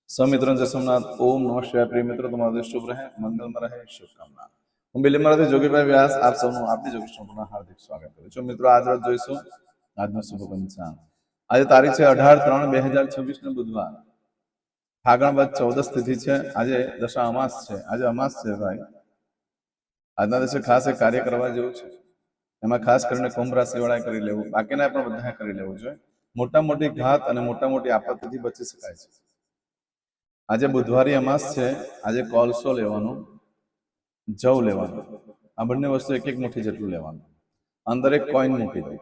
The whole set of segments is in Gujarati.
સૌમિત્રોं જય સોમનાથ. ઓમ નમઃ શિવાય. પ્રિય મિત્રો, તમારો દિવસ શુભ રહે, મંગલમાં રહે, શુભકામના. હું બિલીમરાથી જોગીભાઈ વ્યાસ આપ સૌનું આપની જોગીષ્ણ હાર્દિક સ્વાગત કરું છું. મિત્રો, આજ રોજ જોઈશું આજનો શુભ પંચાંગ. આજે તારીખ છે 18/3/2026 ને બુધવાર. ફાગણ વદ 14 તિથિ છે. આજે દશા અમાસ છે. આજે અમાસ છે ભાઈ. આજના દિવસે ખાસ એક કાર્ય કરવા જેવું છે. એમાં ખાસ કરીને કુંભ રાશિ વાળાએ કરી લેવું, બાકીના પણ બધાએ કરી લેવું જોઈએ. મોટા મોટી ઘાત અને મોટા મોટી આપત્તિથી બચી શકાય છે. આજે બુધવારી અમાસ છે. આજે કોલસો લેવાનો, જવ લેવાનો, આ બંને વસ્તુ એક એક મુઠ્ઠી જેટલું લેવાનું. અંદર એક કોઈન મૂકી દો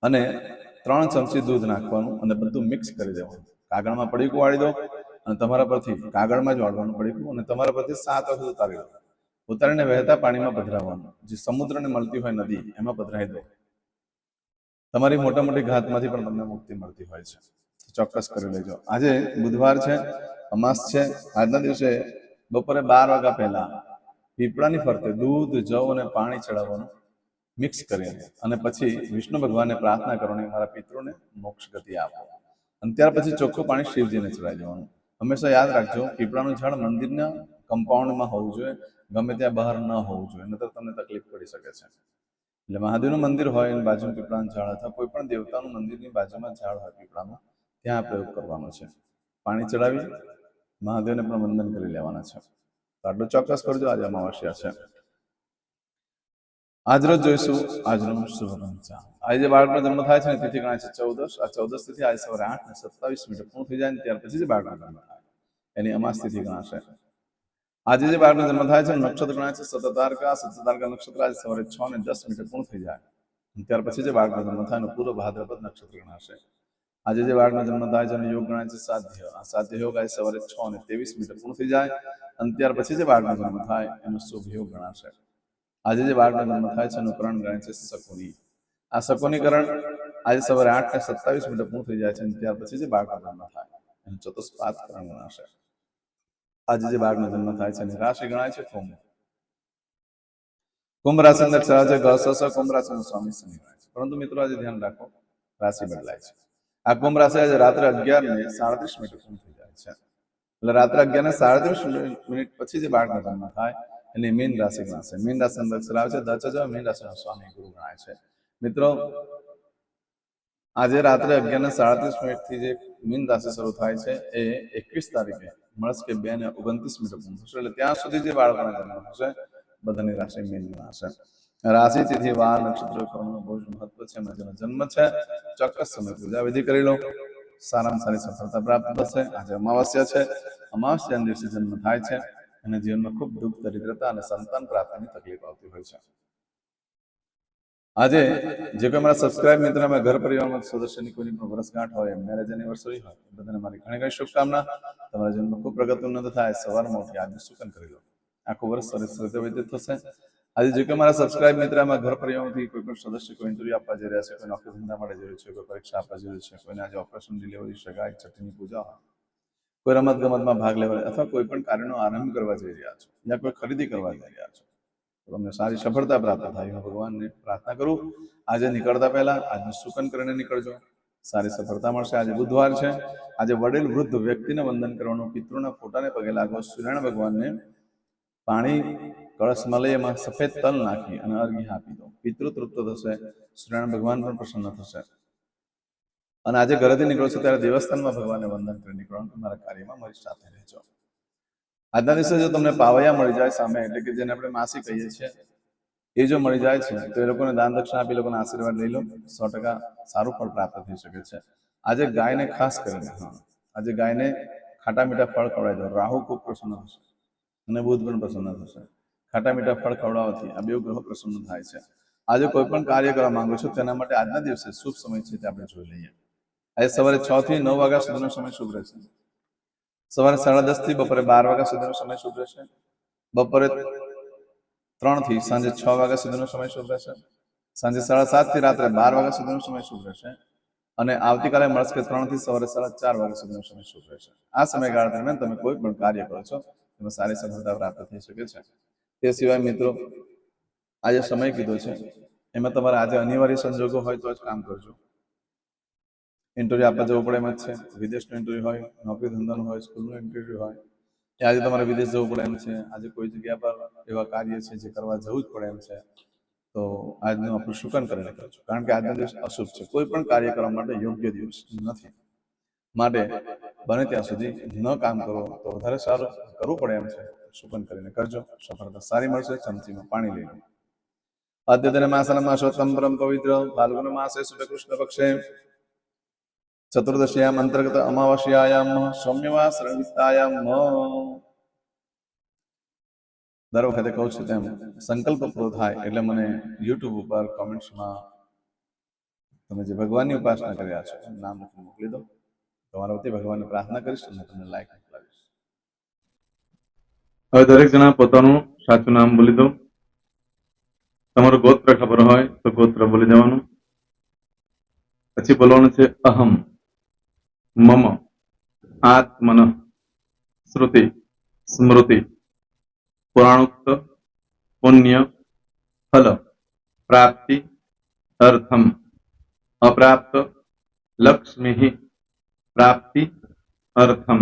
અને 3 ચમચી દૂધ નાખવાનું અને બધું મિક્સ કરી દેવાનું. કાગળમાં પડીકું વાળી દો અને તમારા પરથી કાગળમાં જ વાળવાનું પડીકું અને તમારા પરથી 7 વખત ઉતારી દો. ઉતારીને વહેતા પાણીમાં પધરાવવાનું. જે સમુદ્રને મળતી હોય નદી, એમાં પધરાવી દો. તમારી મોટા મોટી ઘાતમાંથી પણ તમને મુક્તિ મળતી હોય છે. ચોક્કસ કરી લેજો. આજે બુધવાર છે, અમાસ છે. આજના દિવસે બપોરે 12 વાગ્યા પહેલા પીપળાની ફરતે દૂધ, જવ અને પાણી ચડાવવાનું મિક્સ કરીને અને પછી વિષ્ણુ ભગવાનને પ્રાર્થના કરવાની, મારા પિતૃને મોક્ષ ગતિ આપો. અને ત્યાર પછી ચોખ્ખું પાણી શિવજીને ચડાવી દેવાનું. હંમેશા યાદ રાખજો, પીપળાનું ઝાડ મંદિરના કમ્પાઉન્ડમાં હોવું જોઈએ, ગમે ત્યાં બહાર ન હોવું જોઈએ, નહીતર તમને તકલીફ પડી શકે છે. એટલે મહાદેવનું મંદિર હોય એની બાજુમાં પીપળાનું ઝાડ અથવા કોઈ પણ દેવતાનું મંદિરની બાજુમાં ઝાડ હોય પીપળાનું, ત્યાં પ્રયોગ કરવાનો છે. પાણી ચડાવી મહાદેવને પણ વંદન કરી લેવાના છે. તો આટલું ચોક્કસ કરજો. આજે અમાવસ્યા છે. આજરોજ જોઈશું આજનું શુભ પંચાંગ. આજે જે બાળકનો જન્મ થાય છે ને, તિથિ ગણાય છે 14. આ 14 તિથિ આજે સવારે 8:27 પૂર્ણ થઈ જાય ને ત્યાર પછી જે બાળકનો જન્મ થાય એની અમાસ તિથિ ગણાશે. આજે જે બાળકનો જન્મ થાય છે નક્ષત્ર ગણાય છે સતતારકા. સતતારકા નક્ષત્ર આજે સવારે 6:10 પૂર્ણ થઈ જાય ત્યાર પછી જે બાળકનો જન્મ થાય એનું પૂર્વ ભાદ્રપદ નક્ષત્ર ગણાશે. આજે જે બાળકનો જન્મ થાય છે એનો યોગ ગણાય છે સાધ્ય. આ સાધ્ય યોગ આજે સવારે 6:23 પૂર્ણ થઈ જાય અને ત્યાર પછી જે બાળકનો જન્મ થાય એનો શુભ યોગ ગણાશે. આજે જે બાળકનો જન્મ થાય છે એનું કરણ ગણાય છે શકુની. આ શકુનીકરણ આજે સવારે 8:27 પૂર્ણ થઈ જાય છે અને ત્યાર પછી જે બાળકનો જન્મ થાય એનું ચતુષ્પાદ કરણ ગણાશે. આજે જે બાળકનો જન્મ થાય છે એની રાશિ ગણાય છે કુંભ. કુંભ રાશિ અંદર છે ગસ. કુંભ રાશિનો સ્વામી શનિ ગણાય છે. પરંતુ મિત્રો, આજે ધ્યાન રાખો, રાશિ બદલાય છે. આ કુંભ રાશિ આજે રાત્રે 11:37 પૂર્ણ થઈ જાય છે. એટલે રાત્રે 11:37 પછી જે બાળકનો જન્મ થાય એની મીન રાશિ ગણાશે. મીન રાશિ અંદર ચલાવે છે દચ. મીન રાશિનો સ્વામી ગુરુ ગણાય છે. મિત્રો, આજે રાત્રે 11:37 થી જે મીન રાશિ શરૂ થાય છે એ 21 તારીખે મળશે કે 2:29 પૂર્ણ થશે. એટલે ત્યાં સુધી જે બાળકોનો જન્મ થશે બધાની રાશિ મીન ગણાશે. રાશિ, તિથિ, વાર, નક્ષત્ર કર્મનું બહુ જ મહત્વ છે. જેનો જન્મ છે ચોક્કસ સમય પૂજા વિધિ કરી લો, સારામાં સારી સફળતા પ્રાપ્ત થશે. આજે અમાવસ્યા છે. અમાવસ્યાના દિવસે જન્મ થાય છે અને જીવનમાં ખૂબ દુઃખ, દરિદ્રતા અને સંતાન પ્રાપ્તિની તકલીફ આવતી હોય છે. આજે જે કોઈ મારા સબસ્ક્રાઇબ મિત્રમાં ઘર પરિવારમાં સદસ્યની કોઈની પણ વર્ષગાંઠ હોય, મેરેજ એનિવર્સરી હોય, બધાને મારી ઘણી ઘણી શુભકામના. તમારા જીવનમાં ખૂબ પ્રગતિ ઉન્નત થાય. સવારમાં ઉઠી આજનું સુકન કરી લો, આખું વર્ષ સરસ રીતે વ્યતીત થશે. આજે જે કોઈ મારા સબસ્ક્રાઇબ મિત્રમાં ઘર પરિવારમાંથી કોઈ પણ સદસ્ય કોઈ ઇન્ટરવ્યુ આપવા જઈ રહ્યા છે, કોઈ નોકરી ધંધા માટે જઈ રહ્યું છે, કોઈ પરીક્ષા આપવા જઈ રહ્યું છે, કોઈને આજે ઓપરેશન, ડિલિવરી, સગાઈ, છઠ્ઠીની પૂજા હોય, કોઈ રમત ગમતમાં ભાગ લેવા અથવા કોઈ પણ કાર્યનો આરંભ કરવા જઈ રહ્યા છો યા કોઈ ખરીદી કરવા જઈ રહ્યા છો, તમને સારી સફળતા પ્રાપ્ત થાય હું ભગવાનને પ્રાર્થના કરું. આજે નીકળતા પહેલા આજનું સુકન કરીને નીકળજો, સારી સફળતા મળશે. આજે બુધવાર છે. આજે વડીલ વૃદ્ધ વ્યક્તિને વંદન કરવાનું, પિતૃના ફોટાને પગે લાગો, સૂર્યનારાયણ ભગવાનને પાણી કળશમાં લઈ એમાં સફેદ તલ નાખી અને અર્ઘ્ય આપી દો. પિતૃ તૃપ્ત થશે, સૂર્યનારાયણ ભગવાન પણ પ્રસન્ન થશે. અને આજે ઘરેથી નીકળો છો ત્યારે દેવસ્થાનમાં ભગવાનને વંદન કરી નીકળવાનું, તમારા કાર્યમાં મારી સાથે રહેજો. આજના દિવસે જો તમને પાવૈયા મળી જાય સામે, એટલે કે જેને આપણે માસી કહીએ છીએ, એ જો મળી જાય છે તો એ લોકોને દાન દક્ષિણા આપી લોકોના આશીર્વાદ લઈ લો. 100% સારું ફળ પ્રાપ્ત થઈ શકે છે. આજે ગાયને ખાસ કરીને આજે ગાયને ખાટા મીઠા ફળ ખવડાવી દો. રાહુ ખૂબ પ્રસન્ન થશે અને બુધ પણ પ્રસન્ન થશે. ખાટા મીઠા ફળ ખવડાવવાથી આ બે ગ્રહો પ્રસન્ન થાય છે. આજે કોઈ પણ કાર્ય કરવા માંગો છો તેના માટે આજના દિવસે શુભ સમય છે તે આપણે જોઈ લઈએ. આજે સવારે 6 થી 9 વાગ્યા સુધીનો સમય શુભ રહેશે. સવારે 10:30 થી બપોરે 12 વાગ્યા સુધીનો સમય શુભ રહેશે. બપોરે 3 થી સાંજે 6 વાગ્યા સુધીનો સમય શુભ રહેશે. સાંજે 7:30 થી રાત્રે 12 વાગ્યા સુધીનો સમય શુભ રહેશે. અને આવતીકાલે મળશે 3 થી સવારે 4:30 વાગ્યા સુધીનો સમય શુભ રહેશે. આ સમયગાળા દરમિયાન તમે કોઈ પણ કાર્ય કરો છો તેમાં સારી સફળતા પ્રાપ્ત થઈ શકે છે. તે સિવાય મિત્રો, આજે સમય કીધો છે એમાં તમારે આજે અનિવાર્ય સંજોગો હોય તો જ કામ કરજો. ઇન્ટરવ્યુ આપવા જવું પડે એમ જ છે. વિદેશનું ઇન્ટરવ્યુ હોય, નોકરી ધંધાનું હોય, સ્કૂલનું ઇન્ટરવ્યુ હોય, કે આજે તમારે વિદેશ જવું પડે એમ છે, આજે કોઈ જગ્યા પર એવા કાર્ય છે જે કરવા જવું જ પડે એમ છે, તો આજનું આપણું શુકન કરીને કરજો, કારણ કે આજનો દિવસ અશુભ છે. કોઈ પણ કાર્ય કરવા માટે યોગ્ય દિવસ નથી. માટે બને ત્યાં સુધી ન કામ કરો તો વધારે સારું. કરવું પડે એમ છે, શુકન કરીને કરજો, સફળતા સારી મળશે. ચમચીમાં પાણી લઈને. અદ્યતન માસના માસોત્તમ પરમ પવિત્ર ફાલ્ગુન માસે શુક્લ કૃષ્ણ પક્ષે ચતુર્દશીયામ અંતર્ગત અમાવસ્યાયામ સૌમ્યવા શ્રવિસ્તાયામ દર વખતે કહું છું તેમ સંકલ્પ પૂરો થાય એટલે મને યુટ્યુબ ઉપર કોમેન્ટ્સમાં તમે જે ભગવાનની ઉપાસના કર્યા છો નામ મોકલી દો. તમારા વતી ભગવાનને પ્રાર્થના કરીશ અને તમને લાઈક મોકલાવીશ. હવે દરેક જણા પોતાનું સાચું નામ બોલી દો. તમારું ગોત્ર ખબર હોય તો ગોત્ર બોલી દેવાનું. પછી બોલવાનું છે અહમ, મમ, આત્મન, શ્રુતિ, સ્મૃતિ, પુરાણોક્ત, પુણ્ય, ફલ, પ્રાપ્તિ, અર્થમ, અપ્રાપ્ત, લક્ષ્મી, પ્રાપ્તિ, અર્થમ,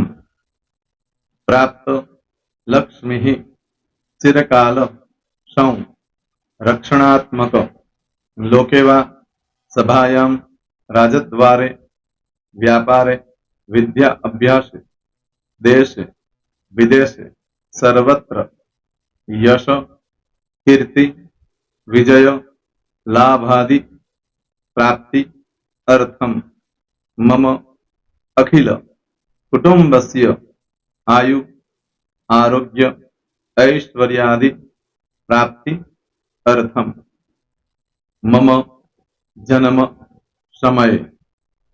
પ્રાપ્ત, લક્ષ્મી, ચિરકાલ, સૌ, રક્ષણાત્મક, લોકેવા, સભાયામ, રાજદ્વારે, વ્યાપારે, વિદ્યા અભ્યાસે, દેશે, વિદેશે, સર્વત્ર, યશ, કીર્તિ, વિજય, લાભાદિ, પ્રાપ્તિ, અર્થમ, મમ, અખિલ, કુટુંબસ્ય, આયુ, આરોગ્ય, ऐश्वर्यादि, प्राप्ति, अर्थम, मम, जन्म, समय,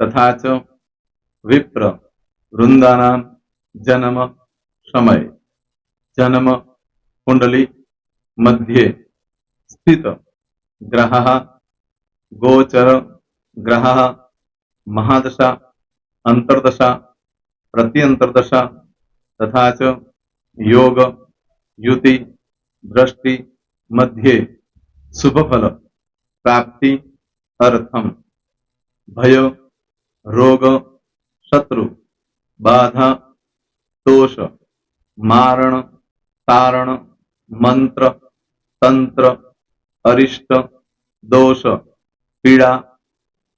तथा च विप्र, वृंदानां, जन्म, समय, जन्म, कुंडली, मध्ये, स्थित, ग्रहः, गोचर, ग्रहः, महादशा, अंतर्दशा, प्रत्यंतर्दशा, तथा च योग, युति, दृष्टि, मध्ये, शुभ फल, प्राप्ति, अर्थम, भय, रोग, शत्रु, बाधा, दोष, मारण, तारण, मंत्र, तंत्र, अरिष्ट, दोष, पीड़ा,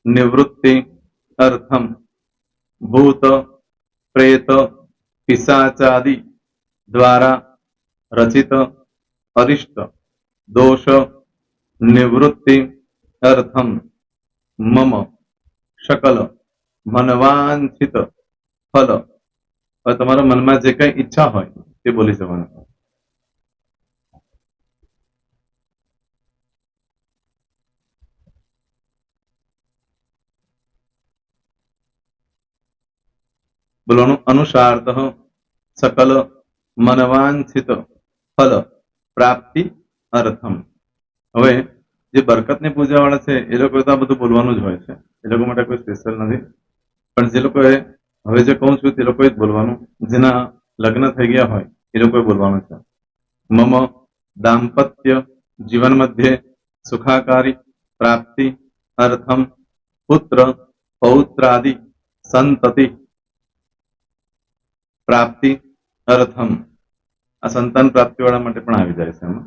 निवृत्ति, अर्थम, भूत, प्रेत, पिशाचादि द्वारा रचित अरिष्ट दोष निवृत्ति अर्थम मम सकल मनवांछित फल. હવે તમારા મનમાં જે કઈ ઈચ્છા હોય તે બોલી જવાનું. બોલવાનું અનુસાર્થ सकल मनवांछित फल प्राप्ति अर्थम. હવે જે બરકતની પૂજા વાળા છે એ લોકો તો આ બધું બોલવાનું જ હોય છે, એ લોકો માટે કોઈ સ્પેશિયલ નથી. પણ જે લોકોએ હવે જે કહું છું તે લોકોએ જ બોલવાનું. જેના લગ્ન થઈ ગયા હોય એ લોકોએ બોલવાનું છે. મમ દાંપત્ય જીવન મધ્યે સુખાકારી પ્રાપ્તિ અર્થમ પુત્ર પૌત્રાદિ સંતતિ પ્રાપ્તિ અર્થમ. આ સંતાન પ્રાપ્તિ વાળા માટે પણ આવી જાય છે એમાં.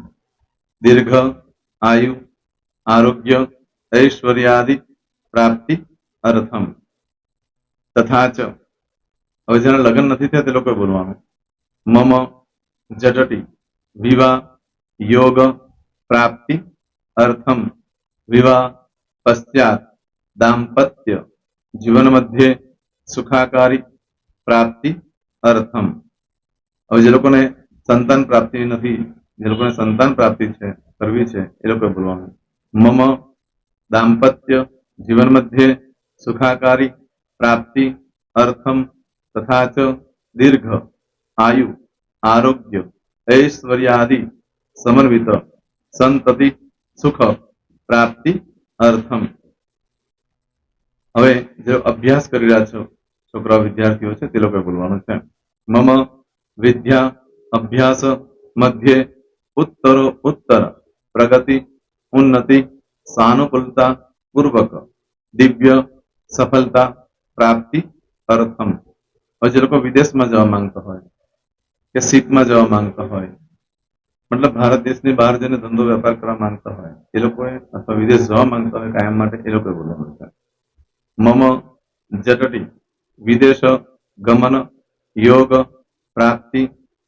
દીર્ઘ આયુ આરોગ્ય ઐશ્વર્યાદિ પ્રાપ્તિ અર્થમ. તથા ચ હવે જેના લગ્ન નથી થયા તે લોકોએ બોલવાનું. મમ જટટી વિવાહ યોગ પ્રાપ્તિ અર્થમ વિવાહ પશ્ચાત દાંપત્ય જીવન મધ્યે સુખાકારી પ્રાપ્તિ અર્થમ. હવે જે લોકોને સંતાન પ્રાપ્તિ નથી, જે લોકોને સંતાન પ્રાપ્તિ છે કરવી છે એ લોકોએ બોલવાનું. મમ દાંપત્ય જીવન મધ્યે સુખાકારી પ્રાપ્તિ અર્થમ તથા ચ દીર્ઘ આયુ આરોગ્ય ऐश्वर्यादि समन्वित संतति सुख प्राप्ति अर्थम. હવે જે અભ્યાસ કરી રહ્યા છો છોકરા વિદ્યાર્થીઓ છે તે લોકોએ બોલવાનું છે. મમ વિદ્યા અભ્યાસ મધ્યે ઉત્તરો ઉત્તર પ્રગતિ ઉન્નતિ સાનુકૂલતા પૂર્વક દિવ્ય સફળતા પ્રાપ્તિ અર્થમ. હવે જે લોકો વિદેશમાં જવા માંગતા હોય કે શીપમાં જવા માંગતા હોય, મતલબ ભારત દેશની બહાર જઈને ધંધો વેપાર કરવા માંગતા હોય એ લોકોએ, અથવા વિદેશ જવા માંગતા હોય કાયમ માટે, એ લોકોએ બોલવાનું છે. મમ જટટી વિદેશ ગમન યોગ પ્રાપ્તિ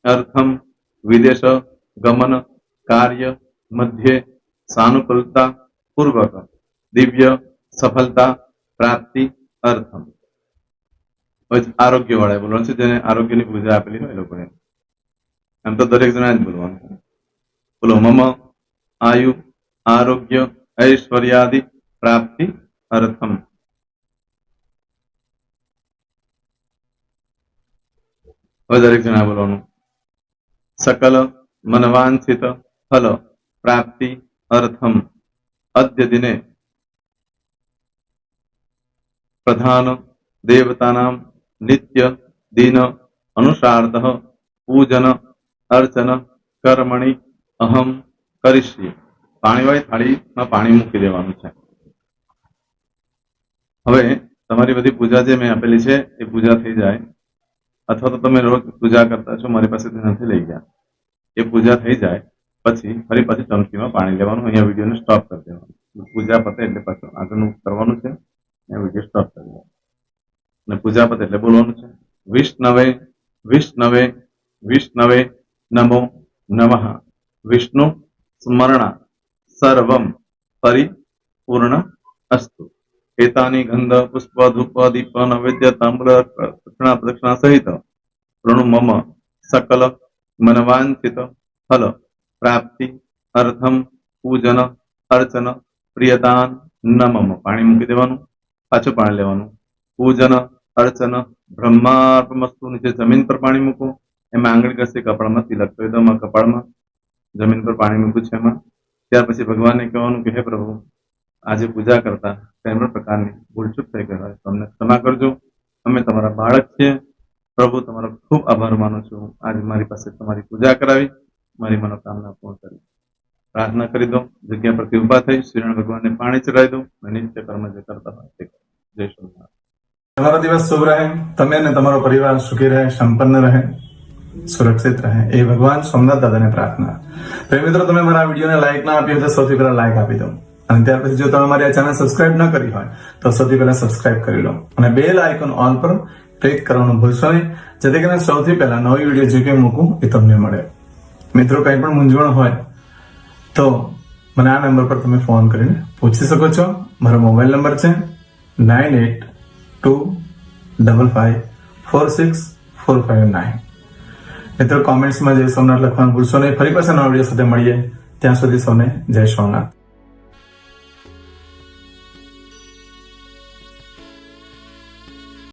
અર્થમ વિદેશ ગમન કાર્ય મધ્યે સાનુકૂળતા પૂર્વક દિવ્ય સફળતા પ્રાપ્તિ અર્થમ. આરોગ્ય વાળા બોલવાનું છે, જેને આરોગ્યની પૂજા આપેલી હોય એ લોકોએ. એમ તો દરેક જણા જ બોલવાનું છે. બોલો મમ આયુ આરોગ્ય ઐશ્વર્યાદિ પ્રાપ્તિ અર્થમ. હવે દરેક જણા બોલવાનું. સકલ મનવાંછિત ફલ પ્રાપ્તિ અર્થમ અદ્ય દિને પ્રધાન દેવતાનામ નિત્ય દિન અનુસાર્ધ પૂજન અર્ચન કર્મણિ અહમ કરીશ્યે. પાણીવાળી થાળીમાં પાણી મૂકી દેવાનું છે. હવે તમારી બધી પૂજા જે મેં આપેલી છે એ પૂજા થઈ જાય, અથવા તો તમે રોજ પૂજા કરતા છો, મારી પાસેથી નથી લઈ ગયા, એ પૂજા થઈ જાય પછી ફરી પાછી ચમચીમાં પાણી લેવાનું. અહીંયા વિડીયોને સ્ટોપ કરી દેવાનું. પૂજા પતે એટલે પાછું આગળનું કરવાનું છે. અહીંયા વિડીયો સ્ટોપ કરી દેવાનો અને પૂજા પતે એટલે બોલવાનું છે. વિષ્ણવે વિષ્ણવે વિષ્ણવે નમો નમઃ વિષ્ણુ સ્મરણા સર્વમ પરિપૂર્ણ અસ્તુ. એતાની ગંધ પુષ્પ ધૂપ દીપ નૈવેદ્ય તાંબૂલ પ્રદક્ષિણા સહિત પ્રણુ મમ સકલ મનવાંછિત ફલ પ્રાપ્તિ અર્થમ પૂજન અર્ચન પ્રિયદાન નમમ. પાણી મૂકી દેવાનું, પાછું પાણી લેવાનું. પૂજન અર્ચન બ્રહ્માર્પણમસ્તુ. નીચે જમીન પર પાણી મૂકો, એમાં આંગળી ઘસી કપાળમાં તિલક કરી દો. કપાળમાં જમીન પર પાણી મૂક્યું છે એમાં. ત્યાર પછી ભગવાનને કહેવાનું કે હે પ્રભુ, આજે પૂજા કરતા કઈ પણ પ્રકારની ભૂલચૂક થઈ ગઈ હોય તો અમને ક્ષમા કરજો. અમે તમારા બાળક છીએ. પ્રભુ તમારો ખૂબ આભાર માનું છું. આજે મારી પાસે તમારી પૂજા કરાવી, મારી મનોકામના પૂર્ણ કરી. પ્રાર્થના કરી દો. જગ્યા પરથી ઉભા થઈ શ્રીનારાયણ ભગવાનને પાણી ચડાવી દો અને નિત્ય કર્મ જે કરતા હોય તે કરો. જય શ્રી. તમારો દિવસ શુભ રહે. તમે અને તમારો પરિવાર સુખી રહે, સંપન્ન રહે, સુરક્ષિત રહે, એ ભગવાન સોમનાથ દાદાને પ્રાર્થના. તો મિત્રો, તમે મારા વિડીયોને લાઈક ના આપી હોય તો સૌથી પહેલા લાઈક આપી દો. અને ત્યાર પછી જો તમે મારી આ ચેનલ સબસ્ક્રાઇબ ન કરી હોય તો સૌથી પહેલા સબસ્ક્રાઇબ કરી લો અને બેલ આઇકોન ઓલ પર ક્લિક કરવાનું ભૂલશો નહીં, જેથી કરીને સૌથી પહેલા નવી વિડીયો જે કંઈ મૂકું એ તમને મળે. મિત્રો, કંઈ પણ મૂંઝવણ હોય તો મને આ નંબર પર તમે ફોન કરીને પૂછી શકો છો. મારો મોબાઈલ નંબર છે 9825546459. મિત્રો, કોમેન્ટ્સમાં જય સોમનાથ લખવાનું ભૂલશો નહીં. ફરી પાછા નવા વિડીયો સાથે મળીએ. ત્યાં સુધી સૌને જય સોમનાથ.